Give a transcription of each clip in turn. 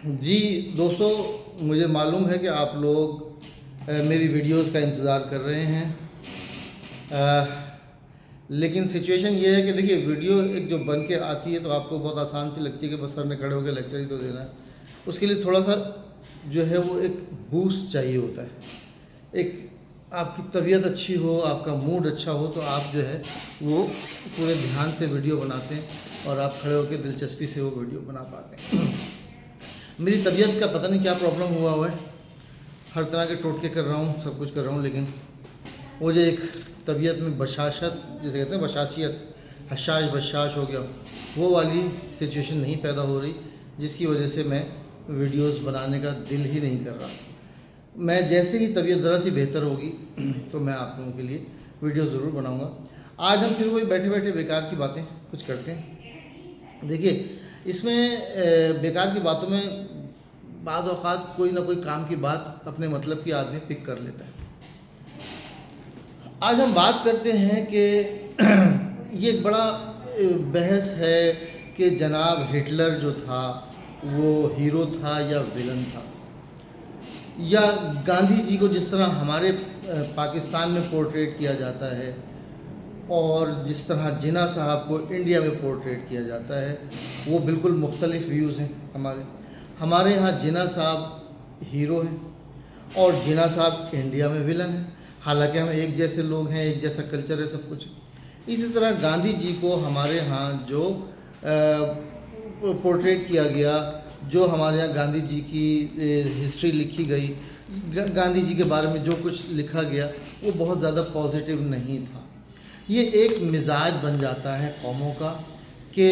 जी दोस्तों, मुझे मालूम है कि आप लोग मेरी वीडियोस का इंतज़ार कर रहे हैं। लेकिन सिचुएशन ये है कि देखिए, वीडियो एक जो बन के आती है तो आपको बहुत आसान सी लगती है कि बस सर ने खड़े होकर लेक्चर ही तो देना है। उसके लिए थोड़ा सा जो है वो एक बूस्ट चाहिए होता है। एक आपकी तबीयत अच्छी हो, आपका मूड अच्छा हो, तो आप जो है वो पूरे ध्यान से वीडियो बनाते हैं और आप खड़े होकर दिलचस्पी से वो वीडियो बना पाते हैं। मेरी तबीयत का पता नहीं क्या प्रॉब्लम हुआ है। हर तरह के टोटके कर रहा हूँ, सब कुछ कर रहा हूँ, लेकिन वो जो एक तबीयत में बशाशत, जिसे कहते हैं बशाशियत, हशाश बशाश हो गया, वो वाली सिचुएशन नहीं पैदा हो रही, जिसकी वजह से मैं वीडियोस बनाने का दिल ही नहीं कर रहा। मैं जैसे ही तबीयत ज़रा सी बेहतर होगी तो मैं आप लोगों के लिए वीडियो ज़रूर बनाऊँगा। आज हम फिर वही बैठे बैठे बेकार की बातें कुछ करते हैं। देखिए, इसमें बेकार की बातों में बाज़ औक़ात कोई ना कोई काम की बात अपने मतलब की आदमी पिक कर लेता है। आज हम बात करते हैं कि ये एक बड़ा बहस है कि जनाब हिटलर जो था वो हीरो था या विलन था, या गांधी जी को जिस तरह हमारे पाकिस्तान में पोर्ट्रेट किया जाता है और जिस तरह जिन्ना साहब को इंडिया में पोर्ट्रेट किया जाता है, वो बिल्कुल मुख्तलिफ व्यूज़ हैं। हमारे यहाँ जिन्ना साहब हीरो हैं और जिन्ना साहब इंडिया में विलन हैं। हालांकि हम एक जैसे लोग हैं, एक जैसा कल्चर है, सब कुछ। इसी तरह गांधी जी को हमारे यहाँ जो पोर्ट्रेट किया गया, जो हमारे यहाँ गांधी जी की हिस्ट्री लिखी गई, गांधी जी के बारे में जो कुछ लिखा गया, वो बहुत ज़्यादा पॉजिटिव नहीं था। ये एक मिजाज बन जाता है कौमों का कि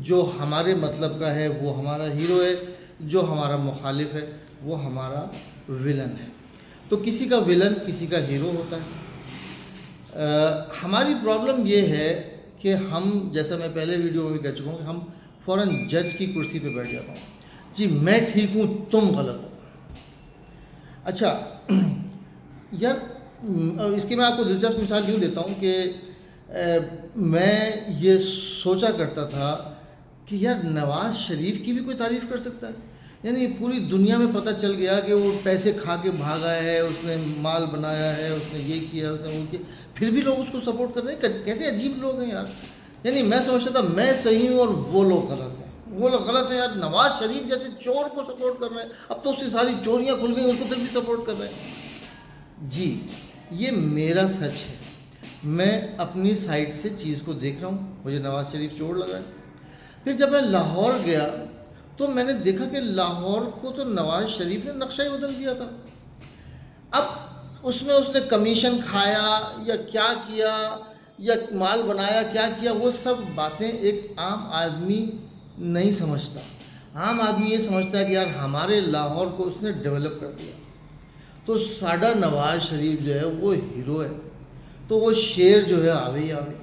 जो हमारे मतलब का है वो हमारा हीरो है, जो हमारा मुखालिफ है वो हमारा विलन है। तो किसी का विलन किसी का हीरो होता है। हमारी प्रॉब्लम ये है कि हम, जैसा मैं पहले वीडियो में भी कह चुका हूँ, कि हम फ़ौरन जज की कुर्सी पे बैठ जाता हूँ। जी मैं ठीक हूँ, तुम गलत हो। अच्छा यार, इसकी मैं आपको दिलचस्प मिसाल यूँ देता हूँ कि मैं ये सोचा करता था कि यार नवाज़ शरीफ की भी कोई तारीफ़ कर सकता है। यानी पूरी दुनिया में पता चल गया कि वो पैसे खा के भागा है, उसने माल बनाया है, उसने ये किया, उसने वो किया, फिर भी लोग उसको सपोर्ट कर रहे हैं। कैसे अजीब लोग हैं यार। यानी मैं समझता था मैं सही हूँ और वो लोग गलत हैं, वो लोग गलत हैं यार। नवाज़ शरीफ जैसे चोर को सपोर्ट कर रहे हैं, अब तो उसकी सारी चोरियाँ खुल गई, उसको फिर भी सपोर्ट कर रहे हैं। जी ये मेरा सच है, मैं अपनी साइड से चीज़ को देख रहा हूँ। मुझे नवाज़ शरीफ चोर लगा है। फिर जब मैं लाहौर गया तो मैंने देखा कि लाहौर को तो नवाज़ शरीफ ने नक्शा ही बदल दिया था। अब उसमें उसने कमीशन खाया या क्या किया या माल बनाया, क्या किया, वो सब बातें एक आम आदमी नहीं समझता। आम आदमी ये समझता है कि यार हमारे लाहौर को उसने डेवलप कर दिया, तो साडा नवाज़ शरीफ जो है वो हीरो है, तो वो शेर जो है आवे ही आवे।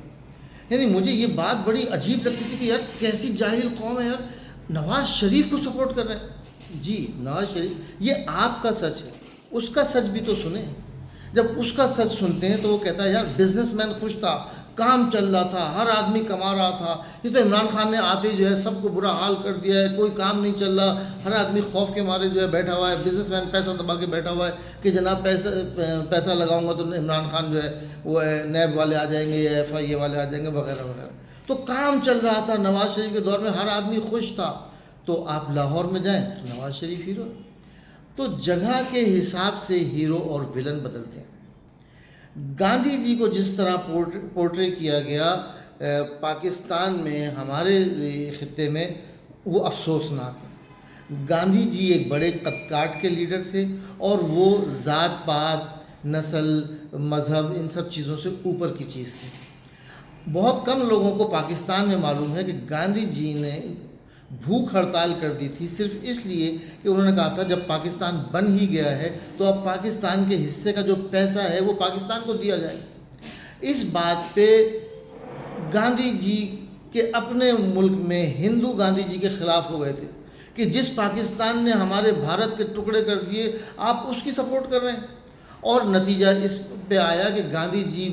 यानी मुझे ये बात बड़ी अजीब लगती थी कि यार कैसी जाहिल कौम है यार, नवाज़ शरीफ को सपोर्ट कर रहे हैं। जी नवाज़ शरीफ, ये आपका सच है, उसका सच भी तो सुने। जब उसका सच सुनते हैं तो वो कहता है यार बिजनेसमैन खुश था, काम चल रहा था, हर आदमी कमा रहा था। ये तो इमरान खान ने आते ही जो है सबको बुरा हाल कर दिया है, कोई काम नहीं चल रहा, हर आदमी खौफ के मारे जो है बैठा हुआ है, बिजनेसमैन पैसा दबा के बैठा हुआ है कि जनाब पैसा लगाऊंगा तो इमरान खान जो है वो नैब वाले आ जाएंगे या FIA वाले आ जाएंगे वगैरह वगैरह। तो काम चल रहा था, नवाज़ शरीफ के दौर में हर आदमी खुश था। तो आप लाहौर में जाएं तो नवाज़ शरीफ हीरो। तो जगह के हिसाब से हीरो और विलन बदलते हैं। गांधी जी को जिस तरह पोर्ट्रे किया गया पाकिस्तान में, हमारे खित्ते में, वो अफसोसनाक है। गांधी जी एक बड़े कद काट के लीडर थे और वो ज़ात पात, नस्ल, मज़हब, इन सब चीज़ों से ऊपर की चीज़ थी। बहुत कम लोगों को पाकिस्तान में मालूम है कि गांधी जी ने भूख हड़ताल कर दी थी सिर्फ इसलिए कि उन्होंने कहा था जब पाकिस्तान बन ही गया है तो अब पाकिस्तान के हिस्से का जो पैसा है वो पाकिस्तान को दिया जाए। इस बात पे गांधी जी के अपने मुल्क में हिंदू गांधी जी के ख़िलाफ़ हो गए थे कि जिस पाकिस्तान ने हमारे भारत के टुकड़े कर दिए आप उसकी सपोर्ट कर रहे हैं। और नतीजा इस पे आया कि गांधी जी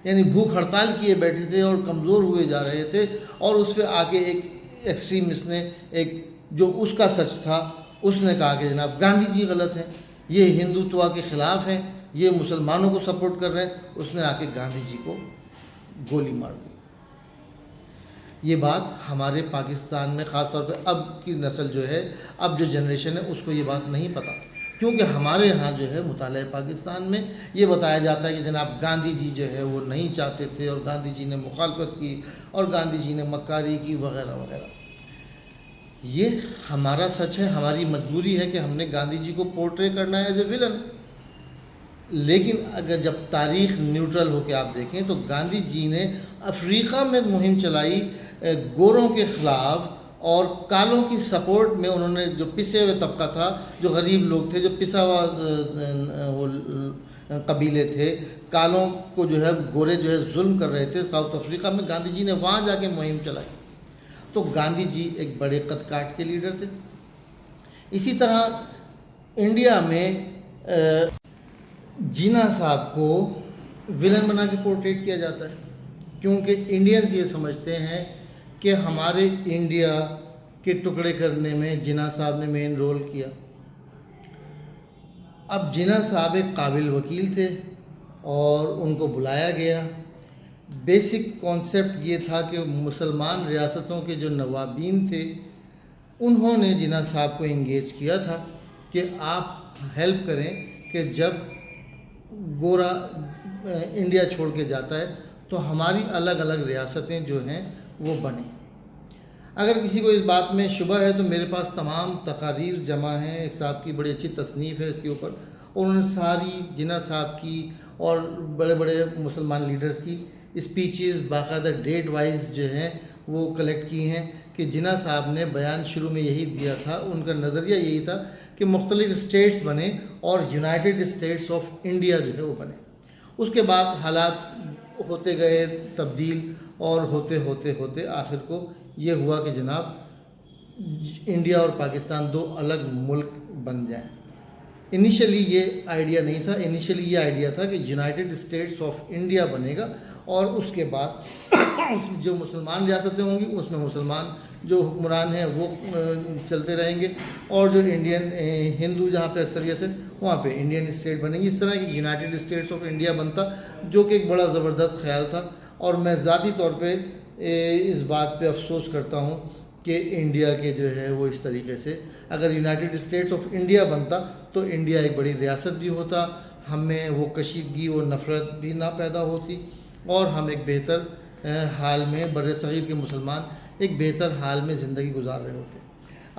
यानी भूख हड़ताल किए बैठे थे और कमज़ोर हुए जा रहे थे, और उस पर आके एक एक्सट्रीमिस्ट ने एक जो उसका सच था, उसने कहा कि जनाब गांधी जी गलत हैं, ये हिंदुत्व के ख़िलाफ़ हैं, ये मुसलमानों को सपोर्ट कर रहे हैं। उसने आके गांधी जी को गोली मार दी। ये बात हमारे पाकिस्तान में ख़ास तौर पे अब की नस्ल जो है, अब जो जनरेशन है, उसको ये बात नहीं पता, क्योंकि हमारे यहाँ जो है मुताले पाकिस्तान में ये बताया जाता है कि जनाब गांधी जी जो है वो नहीं चाहते थे और गांधी जी ने मुखालफत की और गांधी जी ने मक्कारी की वगैरह वगैरह। ये हमारा सच है, हमारी मजबूरी है कि हमने गांधी जी को पोर्ट्रे करना है एज ए विलन। लेकिन अगर जब तारीख़ न्यूट्रल होकर आप देखें तो गांधी जी ने अफ्रीका में मुहिम चलाई गोरों के ख़िलाफ़, और कालों की सपोर्ट में उन्होंने, जो पिसे हुए तबका था, जो गरीब लोग थे, जो पिसा हुआ वो कबीले थे, कालों को जो है गोरे जो है जुल्म कर रहे थे साउथ अफ्रीका में, गांधी जी ने वहाँ जाके मुहिम चलाई। तो गांधी जी एक बड़े कद काट के लीडर थे। इसी तरह इंडिया में जिन्ना साहब को विलन बना के पोर्ट्रेट किया जाता है, क्योंकि इंडियंस ये समझते हैं कि हमारे इंडिया के टुकड़े करने में जिन्ना साहब ने मेन रोल किया। अब जिन्ना साहब एक काबिल वकील थे और उनको बुलाया गया। बेसिक कॉन्सेप्ट ये था कि मुसलमान रियासतों के जो नवाबीन थे, उन्होंने जिन्ना साहब को इंगेज किया था कि आप हेल्प करें कि जब गोरा इंडिया छोड़ के जाता है तो हमारी अलग अलग रियासतें जो हैं वो बने। अगर किसी को इस बात में शुबा है तो मेरे पास तमाम तकारीर जमा हैं, एक साहब की बड़ी अच्छी तसनीफ़ है इसके ऊपर, और उन्होंने सारी जिन्ना साहब की और बड़े बड़े मुसलमान लीडर्स की स्पीचेस बाकायदा डेट वाइज जो हैं वो कलेक्ट की हैं कि जिन्ना साहब ने बयान शुरू में यही दिया था, उनका नज़रिया यही था कि मुख्तलिफ स्टेट्स बने और यूनाइटेड स्टेट्स ऑफ इंडिया जो है वो बने। उसके बाद हालात होते गए तब्दील, और होते होते होते आखिर को ये हुआ कि जनाब इंडिया और पाकिस्तान दो अलग मुल्क बन जाएं। इनिशियली ये आइडिया नहीं था, इनिशियली ये आइडिया था कि यूनाइटेड स्टेट्स ऑफ इंडिया बनेगा, और उसके बाद जो मुसलमान रियासतें होंगी उसमें मुसलमान जो हुक्मरान हैं वो चलते रहेंगे, और जो इंडियन हिंदू जहाँ पे अक्सरियत है वहाँ पे इंडियन स्टेट बनेंगी। इस तरह की यूनाइटेड स्टेट्स ऑफ इंडिया बनता, जो कि एक बड़ा ज़बरदस्त ख्याल था। और मैं ज़ाती तौर पे इस बात पे अफसोस करता हूँ कि इंडिया के जो है वो इस तरीके से, अगर यूनाइटेड स्टेट्स ऑफ इंडिया बनता तो इंडिया एक बड़ी रियासत भी होता, हमें वो कशीदगी और नफ़रत भी ना पैदा होती, और हम एक बेहतर हाल में, बर्रे सग़ीर के मुसलमान एक बेहतर हाल में ज़िंदगी गुजार रहे होते।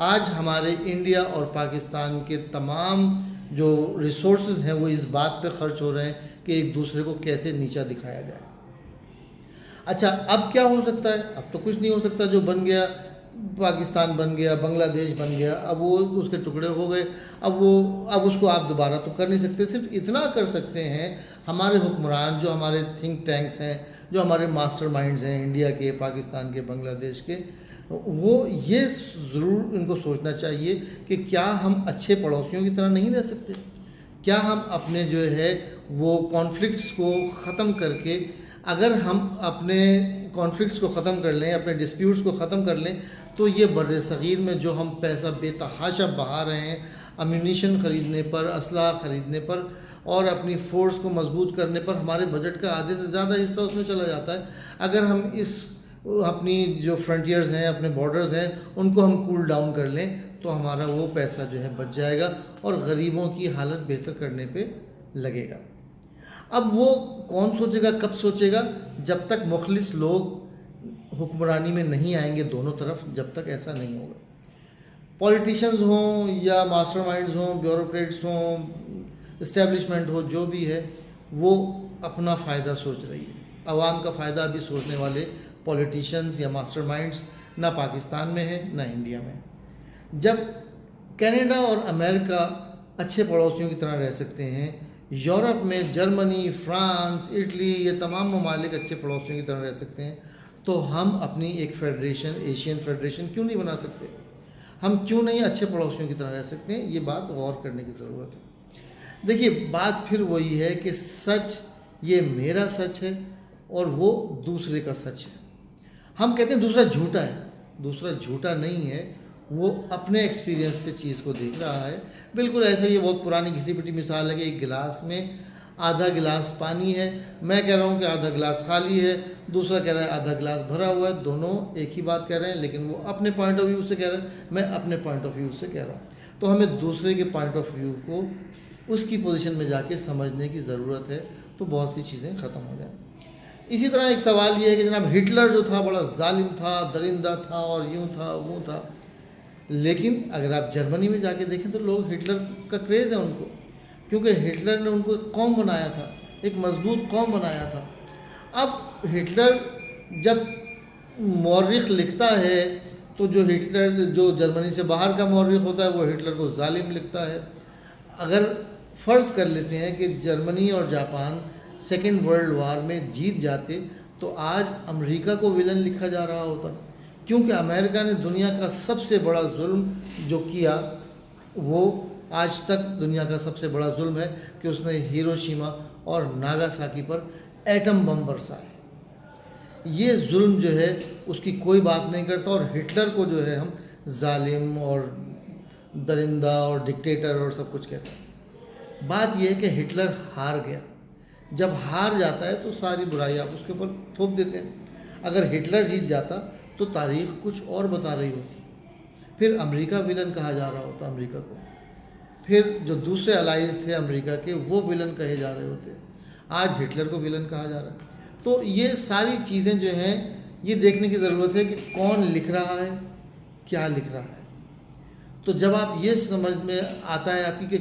आज हमारे इंडिया और पाकिस्तान के तमाम जो रिसोर्सेज हैं वो इस बात पे ख़र्च हो रहे हैं कि एक दूसरे को कैसे नीचा दिखाया जाए। अच्छा, अब क्या हो सकता है? अब तो कुछ नहीं हो सकता। जो बन गया, पाकिस्तान बन गया, बांग्लादेश बन गया, अब वो उसके टुकड़े हो गए, अब उसको आप दोबारा तो कर नहीं सकते। सिर्फ इतना कर सकते हैं हमारे हुक्मरान, जो हमारे थिंक टैंक्स हैं, जो हमारे मास्टरमाइंड्स हैं इंडिया के, पाकिस्तान के, बांग्लादेश के, वो ये ज़रूर इनको सोचना चाहिए कि क्या हम अच्छे पड़ोसियों की तरह नहीं रह सकते? क्या हम अपने जो है वो कॉन्फ्लिक्ट्स को ख़त्म करके, अगर हम अपने कॉन्फ्लिक्ट्स को ख़त्म कर लें, अपने डिस्प्यूट्स को ख़त्म कर लें, तो ये बर्रे सग़ीर में जो हम पैसा बेतहाशा बहा रहे हैं अम्यूनिशन ख़रीदने पर, असलहा ख़रीदने पर और अपनी फ़ोर्स को मजबूत करने पर, हमारे बजट का आधे से ज़्यादा हिस्सा उसमें चला जाता है। अगर हम इस अपनी जो फ्रंटियर्स हैं, अपने बॉर्डर्स हैं, उनको हम कूल डाउन कर लें तो हमारा वो पैसा जो है बच जाएगा और गरीबों की हालत बेहतर करने पे लगेगा। अब वो कौन सोचेगा, कब सोचेगा? जब तक मुखलिस लोग हुक्मरानी में नहीं आएंगे दोनों तरफ, जब तक ऐसा नहीं होगा। पॉलिटिशियंस हों या मास्टरमाइंड्स हों, ब्यूरोक्रेट्स हों, इस्टेब्लिशमेंट हो, जो भी है वो अपना फ़ायदा सोच रही है। आवाम का फ़ायदा अभी सोचने वाले पॉलिटिशियंस या मास्टरमाइंड्स ना पाकिस्तान में है ना इंडिया में। जब कनाडा और अमेरिका अच्छे पड़ोसियों की तरह रह सकते हैं, यूरोप में जर्मनी, फ्रांस, इटली, ये तमाम ममालिक अच्छे पड़ोसियों की तरह रह सकते हैं, तो हम अपनी एक फेडरेशन, एशियन फेडरेशन क्यों नहीं बना सकते? हम क्यों नहीं अच्छे पड़ोसियों की तरह रह सकते हैं? ये बात गौर करने की ज़रूरत है। देखिए, बात फिर वही है कि सच ये मेरा सच है और वो दूसरे का सच है। हम कहते हैं दूसरा झूठा है, दूसरा झूठा नहीं है, वो अपने एक्सपीरियंस से चीज़ को देख रहा है। बिल्कुल ऐसे ही बहुत पुरानी घिसी पिटी मिसाल है कि एक गिलास में आधा गिलास पानी है, मैं कह रहा हूँ कि आधा गिलास खाली है, दूसरा कह रहा है आधा गिलास भरा हुआ है। दोनों एक ही बात कह रहे हैं, लेकिन वो अपने पॉइंट ऑफ व्यू से कह रहे हैं, मैं अपने पॉइंट ऑफ व्यू से कह रहा हूँ। तो हमें दूसरे के पॉइंट ऑफ व्यू को उसकी पोजीशन में जाके समझने की ज़रूरत है, तो बहुत सी चीज़ें ख़त्म हो जाएं। इसी तरह एक सवाल ये है कि जनाब हिटलर जो था बड़ा जालिम था, दरिंदा था और यूँ था वो था, लेकिन अगर आप जर्मनी में जाके देखें तो लोग हिटलर का क्रेज़ है उनको, क्योंकि हिटलर ने उनको कौम बनाया था, एक मजबूत कौम बनाया था। अब हिटलर जब मौरिख लिखता है तो जो हिटलर जो जर्मनी से बाहर का मौरिख होता है वो हिटलर को जालिम लिखता है। अगर फ़र्ज़ कर लेते हैं कि जर्मनी और जापान सेकेंड वर्ल्ड वार में जीत जाते तो आज अमेरिका को विलन लिखा जा रहा होता, क्योंकि अमेरिका ने दुनिया का सबसे बड़ा जुल्म जो किया वो आज तक दुनिया का सबसे बड़ा जुल्म है कि उसने हिरोशिमा और नागासाकी पर एटम बम बरसाए। ये जुल्म जो है उसकी कोई बात नहीं करता, और हिटलर को जो है हम जालिम और दरिंदा और डिक्टेटर और सब कुछ कहते हैं। बात यह है कि हिटलर हार गया। जब हार जाता है तो सारी बुराई आप उसके ऊपर थोप देते हैं। अगर हिटलर जीत जाता तो तारीख़ कुछ और बता रही होती, फिर अमेरिका विलन कहा जा रहा होता अमेरिका को, फिर जो दूसरे अलाइज थे अमेरिका के वो विलन कहे जा रहे होते, आज हिटलर को विलन कहा जा रहा है। तो ये सारी चीज़ें जो हैं ये देखने की ज़रूरत है कि कौन लिख रहा है, क्या लिख रहा है। तो जब आप ये समझ में आता है आपकी कि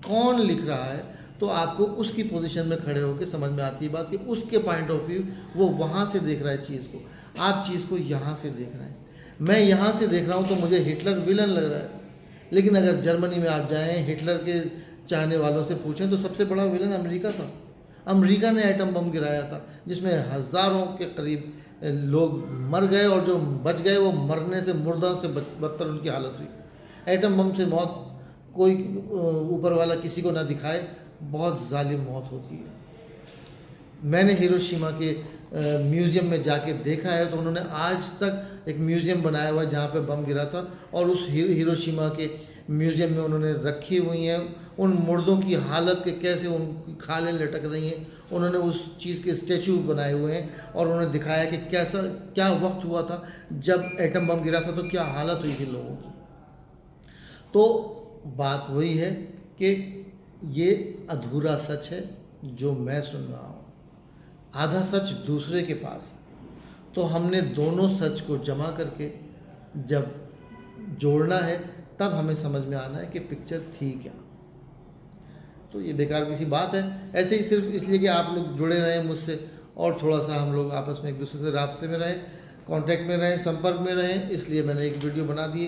कौन लिख रहा है, तो आपको उसकी पोजीशन में खड़े होकर समझ में आती है बात कि उसके पॉइंट ऑफ व्यू वो वहाँ से देख रहा है चीज़ को, आप चीज़ को यहाँ से देख रहे हैं। मैं यहाँ से देख रहा हूँ तो मुझे हिटलर विलन लग रहा है, लेकिन अगर जर्मनी में आप जाएं, हिटलर के चाहने वालों से पूछें तो सबसे बड़ा विलन अमेरिका था। अमेरिका ने एटम बम गिराया था जिसमें हज़ारों के करीब लोग मर गए, और जो बच गए वो मरने से मुर्दा से बदतर उनकी हालत हुई। एटम बम से मौत कोई ऊपर वाला किसी को ना दिखाए, बहुत जालिम मौत होती है। मैंने हिरोशिमा के म्यूज़ियम में जाके देखा है, तो उन्होंने आज तक एक म्यूज़ियम बनाया हुआ है जहाँ पे बम गिरा था, और उस हिरोशिमा के म्यूज़ियम में उन्होंने रखी हुई हैं उन मुर्दों की हालत के कैसे उनकी खालें लटक रही हैं। उन्होंने उस चीज़ के स्टैचू बनाए हुए हैं और उन्होंने दिखाया कि कैसा क्या वक्त हुआ था जब एटम बम गिरा था, तो क्या हालत हुई थी लोगों की। तो बात वही है कि ये अधूरा सच है जो मैं सुन रहा हूँ, आधा सच दूसरे के पास है। तो हमने दोनों सच को जमा करके जब जोड़ना है तब हमें समझ में आना है कि पिक्चर थी क्या। तो ये बेकार की सी बात है, ऐसे ही सिर्फ इसलिए कि आप लोग जुड़े रहें मुझसे और थोड़ा सा हम लोग आपस में एक दूसरे से राब्ते में रहें, कांटेक्ट में रहें, संपर्क में रहें, इसलिए मैंने एक वीडियो बना दी।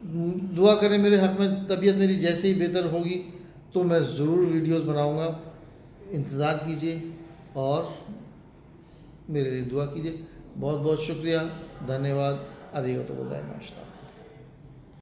दुआ करें मेरे हक़ में, तबीयत मेरी जैसे ही बेहतर होगी तो मैं ज़रूर वीडियोस बनाऊंगा, इंतज़ार कीजिए और मेरे लिए दुआ कीजिए। बहुत बहुत शुक्रिया, धन्यवाद, अरिगतो गोजाइमाशिता।